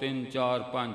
3 4 5